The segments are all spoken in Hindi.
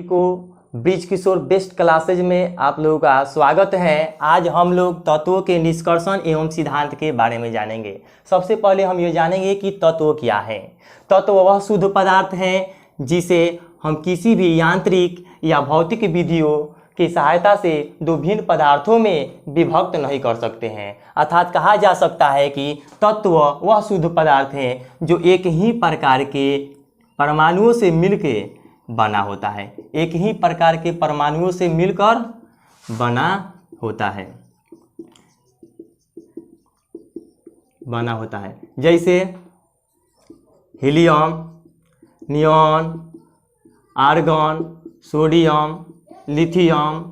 को ब्रिज किशोर बेस्ट क्लासेज में आप लोगों का स्वागत है। आज हम लोग तत्वों के निष्कर्षण एवं सिद्धांत के बारे में जानेंगे। सबसे पहले हम ये जानेंगे कि तत्व क्या है। तत्व वह शुद्ध पदार्थ है जिसे हम किसी भी यांत्रिक या भौतिक विधियों की सहायता से दो भिन्न पदार्थों में विभक्त नहीं कर सकते हैं। अर्थात कहा जा सकता है कि तत्व वह शुद्ध पदार्थ है जो एक ही प्रकार के परमाणुओं से मिलकर बना होता है। एक ही प्रकार के परमाणुओं से मिलकर बना होता है जैसे helium, neon, argon, sodium, lithium,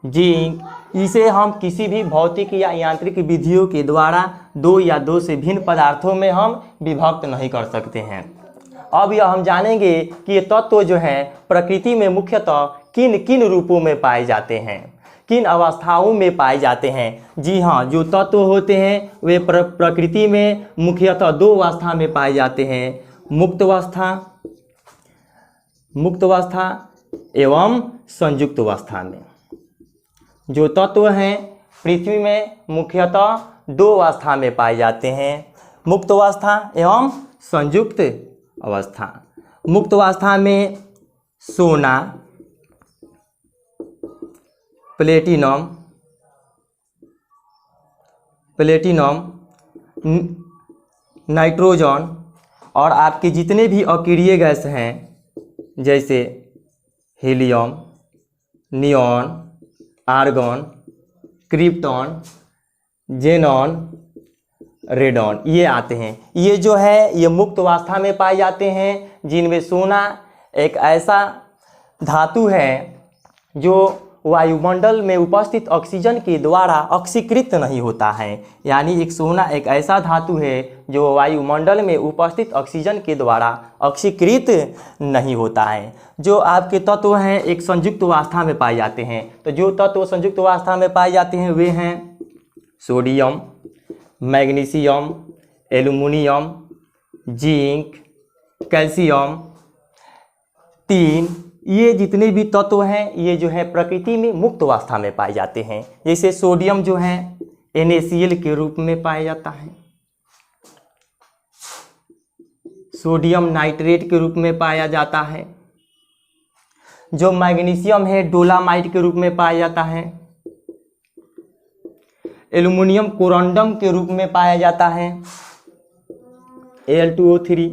zinc. इसे हम किसी भी भौतिक या यांत्रिक विधियों के द्वारा दो या दो से भिन्न पदार्थों में हम विभक्त नहीं कर सकते हैं। अब यह हम जानेंगे कि ये तत्व जो हैं प्रकृति में मुख्यतः किन किन रूपों में पाए जाते हैं, किन अवस्थाओं में पाए जाते हैं। जी हाँ, जो तत्व होते हैं वे प्रकृति में मुख्यतः दो अवस्था में पाए जाते हैं, मुक्त अवस्था एवं संयुक्त अवस्था में। जो तत्व हैं पृथ्वी में मुख्यतः दो अवस्था में पाए जाते हैं, मुक्त अवस्था एवं संयुक्त अवस्था। मुक्त अवस्था में सोना, प्लेटिनम, नाइट्रोजन और आपके जितने भी अक्रिय गैस हैं जैसे helium, neon, argon, krypton, xenon, radon, ये आते हैं। ये जो है ये मुक्त अवस्था में पाए जाते हैं, जिनमें सोना एक ऐसा धातु है जो वायुमंडल में उपस्थित ऑक्सीजन के द्वारा ऑक्सीकृत नहीं होता है। यानी एक सोना एक ऐसा धातु है जो वायुमंडल में उपस्थित ऑक्सीजन के द्वारा ऑक्सीकृत नहीं होता है। जो आपके तत्व हैं एक संयुक्त अवस्था में पाए जाते हैं। तो जो तत्व संयुक्त अवस्था में पाए जाते हैं वे हैं sodium, magnesium, aluminium, zinc, calcium, tin. ये जितने भी तत्व हैं ये जो है प्रकृति में मुक्त अवस्था में पाए जाते हैं। जैसे सोडियम जो है NaCl के रूप में पाया जाता है, सोडियम नाइट्रेट के रूप में पाया जाता है। जो मैग्नीशियम है डोलामाइट के रूप में पाया जाता है। एल्युमिनियम कोरंडम के रूप में पाया जाता है, Al2O3।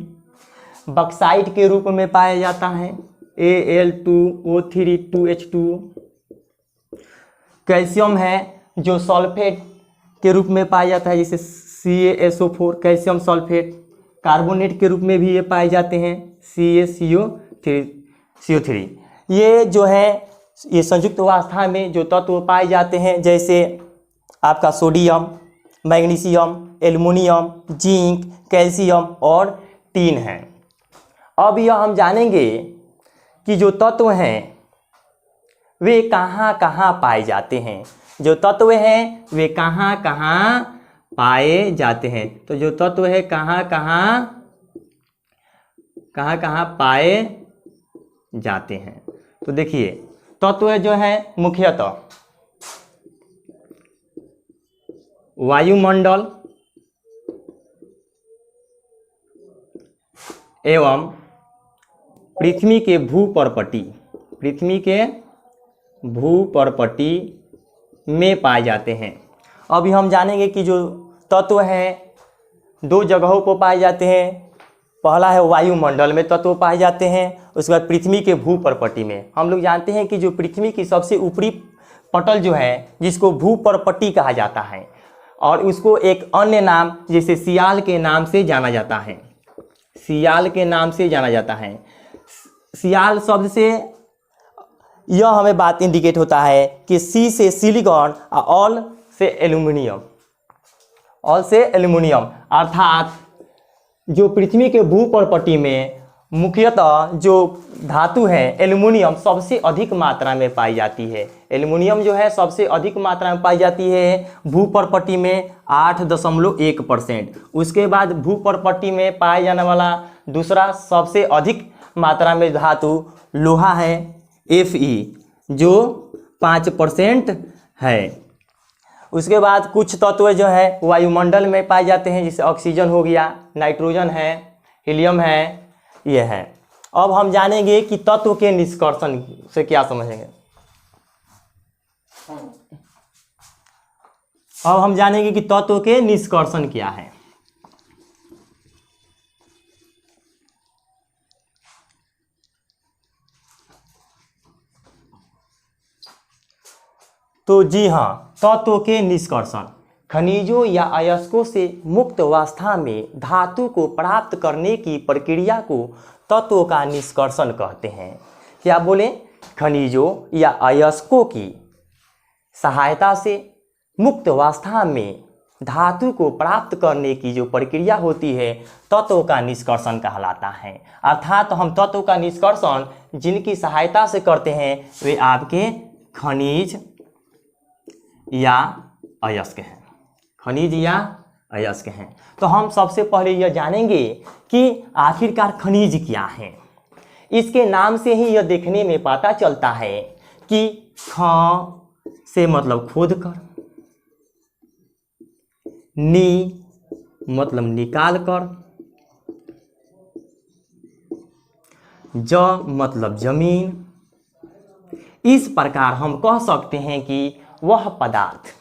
बक्साइट के रूप में पाया जाता है, Al2O3 2H2O। कैल्शियम है जो सल्फेट के रूप में पाया जाता है, जैसे CaSO4 कैल्शियम सल्फेट। कार्बोनेट के रूप में भी ये पाए जाते हैं, CaCO3। ये जो है ये संयुक्त अवस्था में जो तत्व पाए जाते हैं जैसे आपका sodium, magnesium, aluminium, zinc, calcium और टीन है। अब यह हम जानेंगे कि जो तत्व हैं वे कहाँ कहाँ पाए जाते हैं। जो तत्व हैं वे कहाँ कहाँ पाए जाते हैं। तो जो तत्व है कहाँ कहाँ पाए जाते हैं। तो देखिए तत्व जो है मुख्यतः वायुमंडल एवं पृथ्वी के भूपर्पटी में पाए जाते हैं। अभी हम जानेंगे कि जो तत्व हैं दो जगहों पर पाए जाते हैं। पहला है वायुमंडल में तत्व पाए जाते हैं, उसके बाद पृथ्वी के भूपर्पटी में। हम लोग जानते हैं कि जो पृथ्वी की सबसे ऊपरी पटल जो है जिसको भूपर्पटी कहा जाता है और उसको एक अन्य नाम जैसे सियाल के नाम से जाना जाता है, सियाल शब्द से यह हमें बात इंडिकेट होता है कि सी से सिलिकॉन और ऑल से एल्युमिनियम। अर्थात जो पृथ्वी के भूपर्पटी में मुख्यतः जो धातु है एल्युमिनियम सबसे अधिक मात्रा में पाई जाती है। एल्युमिनियम जो है सबसे अधिक मात्रा में पाई जाती है भूपर्पटी में 8.1%। उसके बाद भूपर्पटी में पाया जाने वाला दूसरा सबसे अधिक मात्रा में धातु लोहा है Fe जो 5% है। उसके बाद कुछ तत्व जो है वायुमंडल में पाए जाते हैं, जैसे ऑक्सीजन हो गया, नाइट्रोजन है, हीलियम है, ये है। अब हम जानेंगे कि तत्व के निष्कर्षण से क्या समझेंगे। अब हम जानेंगे कि तत्व के निष्कर्षण क्या है। तो जी हाँ, तत्व के निष्कर्षण खनिजों या अयस्कों से मुक्त अवस्था में धातु को प्राप्त करने की प्रक्रिया को तत्वों का निष्कर्षण कहते हैं। क्या बोले? खनिजों या अयस्कों की सहायता से मुक्त अवस्था में धातु को प्राप्त करने की जो प्रक्रिया होती है तत्वों का निष्कर्षण कहलाता है। अर्थात हम तत्वों का निष्कर्षण जिनकी सहायता से करते हैं वे आपके खनिज या अयस्क हैं। खनिज या अयस्क हैं। तो हम सबसे पहले यह जानेंगे कि आखिरकार खनिज क्या है। इसके नाम से ही यह देखने में पता चलता है कि ख से मतलब खोद कर, नी मतलब निकाल कर, ज मतलब जमीन। इस प्रकार हम कह सकते हैं कि वह पदार्थ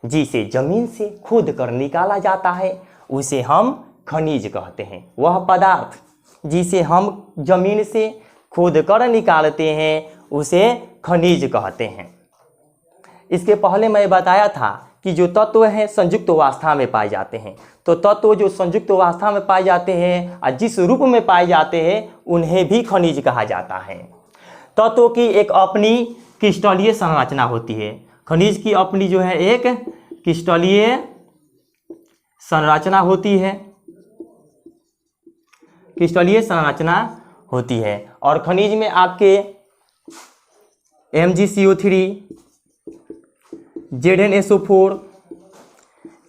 जिसे जमीन से खोद कर निकाला जाता है उसे हम खनिज कहते हैं। वह पदार्थ जिसे हम जमीन से खोद कर निकालते हैं उसे खनिज कहते हैं। इसके पहले मैं बताया था कि जो तत्व हैं संयुक्त अवस्था में पाए जाते हैं। तो तत्व जो संयुक्त अवस्था में पाए जाते हैं और जिस रूप में पाए जाते हैं उन्हें भी खनिज कहा जाता है। तत्व की एक अपनी क्रिस्टलीय संरचना होती है। खनिज की अपनी जो है एक क्रिस्टलीय संरचना होती है, क्रिस्टलीय संरचना होती है। और खनिज में आपके MgCO3, ZnSO4,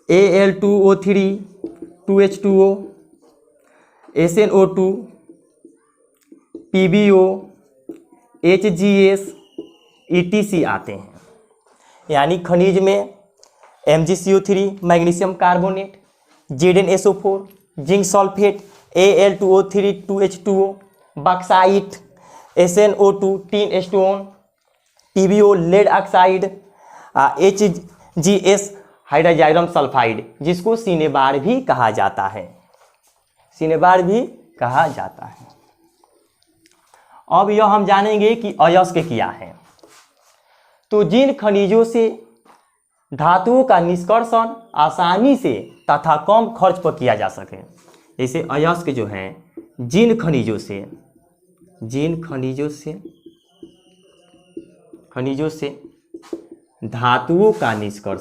Al2O3, 2H2O, SnO2, PbO, HGS, ETC आते हैं। यानी खनिज में MgCO3 magnesium carbonate, ZnSO4 zinc sulphate, Al2O3 2H2O, bauxite, SnO2 tin stone, PbO lead oxide, HGS hydrargyrum sulphide जिसको सिनेबार भी कहा जाता है, सिनेबार भी कहा जाता है। अब यह हम जानेंगे कि अयस्क क्या है। तो जिन खनिजों से धातुओं का निष्कर्षण आसानी से तथा कम खर्च पर किया जा सके, जैसे अयस्क जो है जिन खनिजों से धातुओं का निष्कर्षण आसानी से तथा कम खर्च पर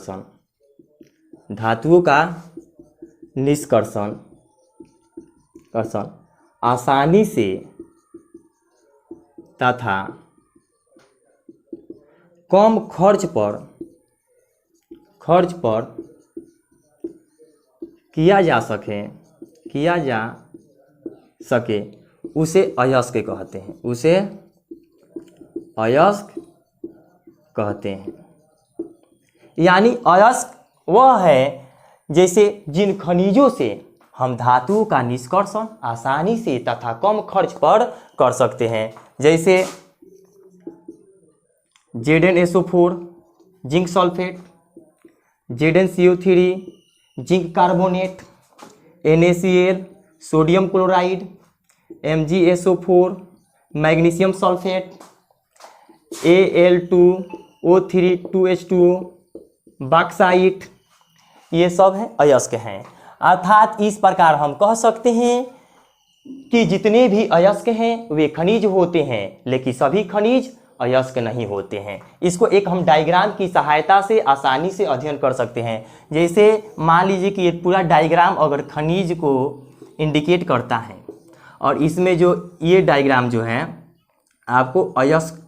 किया जा सके उसे अयस्क कहते हैं, यानी अयस्क वह है जैसे जिन खनिजों से हम धातुओं का निष्कर्षण आसानी से तथा कम खर्च पर कर सकते हैं। जैसे ZnSO4 zinc sulphate, ZnCO3 zinc carbonate, NaCl sodium chloride, MgSO4 magnesium sulphate, Al2O3 2H2O, bauxite, ये सब है अयस्क हैं। अर्थात इस प्रकार हम कह सकते हैं कि जितने भी अयस्क हैं वे खनिज होते हैं, लेकिन सभी खनिज अयस्क नहीं होते हैं। इसको एक हम डायग्राम की सहायता से आसानी से अध्ययन कर सकते हैं। जैसे मान लीजिए कि ये पूरा डायग्राम अगर खनिज को इंडिकेट करता है और इसमें जो ये डायग्राम जो है आपको अयस्क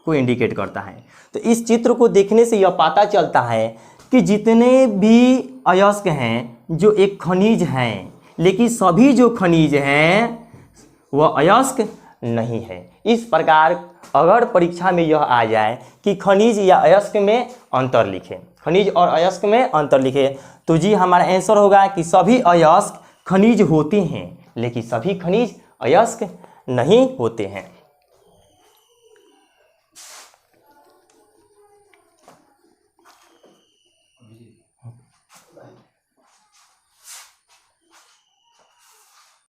को इंडिकेट करता है, तो इस चित्र को देखने से यह पता चलता है कि जितने भी अयस्क हैं जो एक खनिज हैं, लेकिन सभी जो खनिज हैं वह अयस्क नहीं है। इस प्रकार अगर परीक्षा में यह आ जाए कि खनिज या अयस्क में अंतर लिखें, खनिज और अयस्क में अंतर लिखें, तो जी हमारा आंसर होगा कि सभी अयस्क खनिज होते हैं लेकिन सभी खनिज अयस्क नहीं होते हैं।